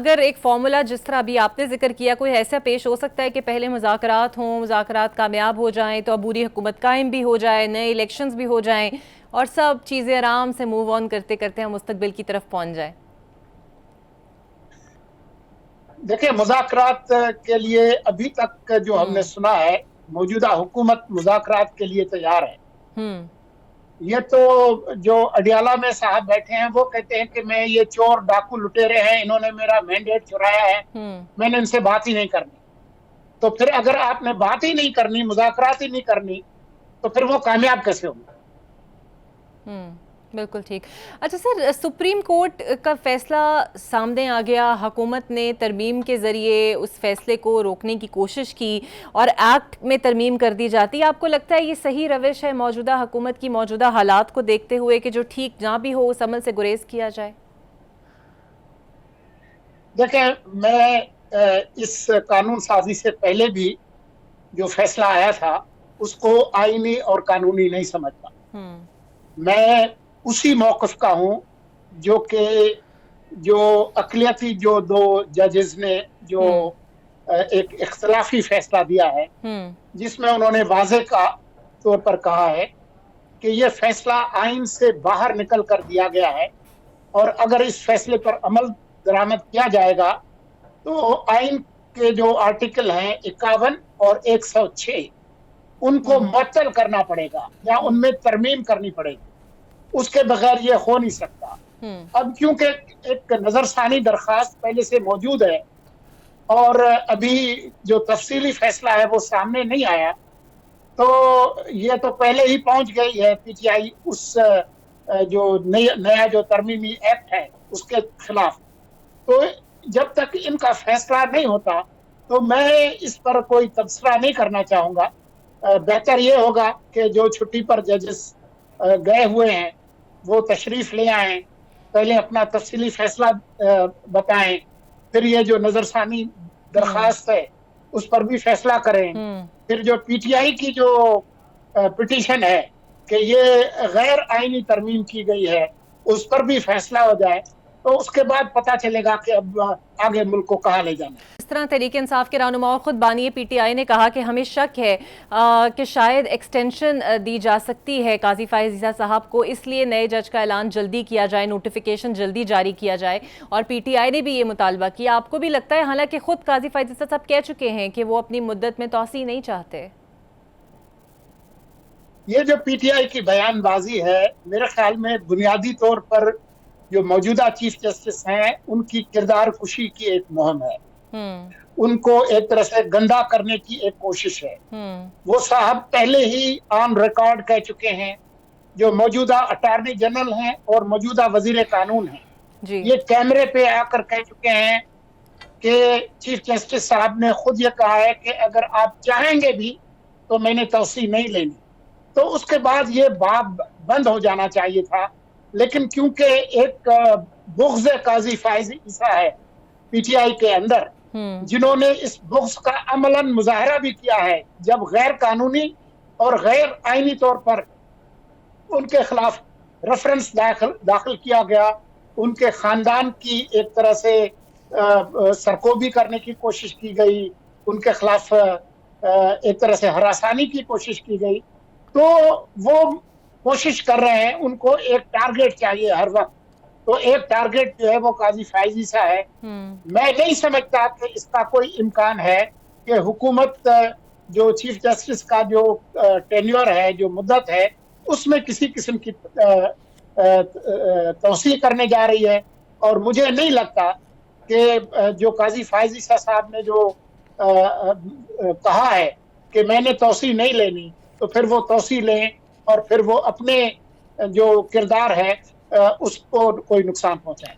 اگر ایک فارمولا جس طرح ابھی آپ نے ذکر کیا کوئی ایسا پیش ہو سکتا ہے کہ پہلے مذاکرات ہوں، مذاکرات کامیاب ہو جائیں تو عبوری حکومت قائم بھی ہو جائے، نئے الیکشنز بھی ہو جائیں اور سب چیزیں آرام سے موو آن کرتے کرتے ہم مستقبل کی طرف پہنچ جائیں؟ دیکھیں، مذاکرات کے لیے ابھی تک جو ہم نے سنا ہے، موجودہ حکومت مذاکرات کے لیے تیار ہے۔ ہوں یہ تو جو اڈیالہ میں صاحب بیٹھے ہیں وہ کہتے ہیں کہ میں یہ چور ڈاکو لٹیرے ہیں، انہوں نے میرا مینڈیٹ چرایا ہے، ہوں میں نے ان سے بات ہی نہیں کرنی۔ تو پھر اگر آپ نے بات ہی نہیں کرنی، مذاکرات ہی نہیں کرنی، تو پھر وہ کامیاب کیسے ہوں گے؟ بالکل ٹھیک۔ اچھا سر، سپریم کورٹ کا فیصلہ سامنے آ گیا، حکومت نے ترمیم کے ذریعے اس فیصلے کو روکنے کی کوشش کی اور ایکٹ میں ترمیم کر دی جاتی ہے۔ آپ کو لگتا ہے یہ صحیح روش ہے موجودہ حکومت کی، موجودہ حالات کو دیکھتے ہوئے، کہ جو ٹھیک نہ بھی ہو اس عمل سے گریز کیا جائے؟ دیکھیں، میں اس قانون سازی سے پہلے بھی جو فیصلہ آیا تھا اس کو آئینی اور قانونی نہیں سمجھتا۔ میں اسی موقف کا ہوں جو کہ جو اقلیتی جو دو ججز نے جو ایک اختلافی فیصلہ دیا ہے، جس میں انہوں نے واضح طور پر کہا ہے کہ یہ فیصلہ آئین سے باہر نکل کر دیا گیا ہے، اور اگر اس فیصلے پر عمل درآمد کیا جائے گا تو آئین کے جو آرٹیکل ہیں 51 اور 106 ان کو معطل کرنا پڑے گا یا ان میں ترمیم کرنی پڑے گی۔ اس کے بغیر یہ ہو نہیں سکتا۔ اب کیونکہ ایک نظر ثانی درخواست پہلے سے موجود ہے اور ابھی جو تفصیلی فیصلہ ہے وہ سامنے نہیں آیا، تو یہ تو پہلے ہی پہنچ گئی ہے پی ٹی آئی اس جو نیا جو ترمیمی ایکٹ ہے اس کے خلاف۔ تو جب تک ان کا فیصلہ نہیں ہوتا تو میں اس پر کوئی تبصرہ نہیں کرنا چاہوں گا۔ بہتر یہ ہوگا کہ جو چھٹی پر ججز گئے ہوئے ہیں وہ تشریف لے آئیں، پہلے اپنا تفصیلی فیصلہ بتائیں، پھر یہ جو نظر ثانی درخواست ہے اس پر بھی فیصلہ کریں، پھر جو پی ٹی آئی کی جو پٹیشن ہے کہ یہ غیر آئینی ترمیم کی گئی ہے اس پر بھی فیصلہ ہو جائے، تو اس کے بعد پتہ چلے گا کہ اب آگے ملک کو کہاں لے جانا ہے۔ اس طرح تحریک انصاف کے رہنما اور خود بانی پی ٹی آئی نے کہا کہ ہمیں شک ہے کہ شاید ایکسٹینشن دی جا سکتی ہے قاضی فائز عیسیٰ صاحب کو، اس لیے نئے جج کا اعلان جلدی کیا جائے، نوٹیفیکیشن جلدی جاری کیا جائے، اور پی ٹی آئی نے بھی یہ مطالبہ کیا۔ آپ کو بھی لگتا ہے، حالانکہ خود قاضی فائز عیسیٰ صاحب کہہ چکے ہیں کہ وہ اپنی مدت میں توسیع نہیں چاہتے؟ یہ جو پی ٹی آئی کی بیان بازی ہے، میرے خیال میں بنیادی طور پر جو موجودہ چیف جسٹس ہیں ان کی کردار کشی کی ایک مہم ہے، ان کو ایک طرح سے گندا کرنے کی ایک کوشش ہے۔ وہ صاحب پہلے ہی آن ریکارڈ کہہ چکے ہیں، جو موجودہ اٹارنی جنرل ہیں اور موجودہ وزیر قانون ہیں، یہ کیمرے پہ آ کر کہہ چکے ہیں کہ چیف جسٹس صاحب نے خود یہ کہا ہے کہ اگر آپ چاہیں گے بھی تو میں نے توسیع نہیں لینی۔ تو اس کے بعد یہ باب بند ہو جانا چاہیے تھا، لیکن کیونکہ ایک بغض قاضی فائز عیسیٰ ہے پی ٹی آئی کے اندر، جنہوں نے اس بغض کا عملاً مظاہرہ بھی کیا ہے جب غیر قانونی اور غیر آئینی طور پر ان کے خلاف ریفرنس داخل کیا گیا، ان کے خاندان کی ایک طرح سے سرکوبی کرنے کی کوشش کی گئی، ان کے خلاف ایک طرح سے ہراسانی کی کوشش کی گئی، تو وہ کوشش کر رہے ہیں، ان کو ایک ٹارگٹ چاہیے ہر وقت، تو ایک ٹارگٹ جو ہے وہ قاضی فائز عیسیٰ ہے۔ میں نہیں سمجھتا کہ اس کا کوئی امکان ہے کہ حکومت جو چیف جسٹس کا جو ٹینیور ہے، جو مدت ہے، اس میں کسی قسم کی توسیع کرنے جا رہی ہے، اور مجھے نہیں لگتا کہ جو قاضی فائز عیسیٰ صاحب نے جو کہا ہے کہ میں نے توسیع نہیں لینی، تو پھر وہ توسیع لیں اور پھر وہ اپنے جو کردار ہے اس کو کوئی نقصان پہنچائے۔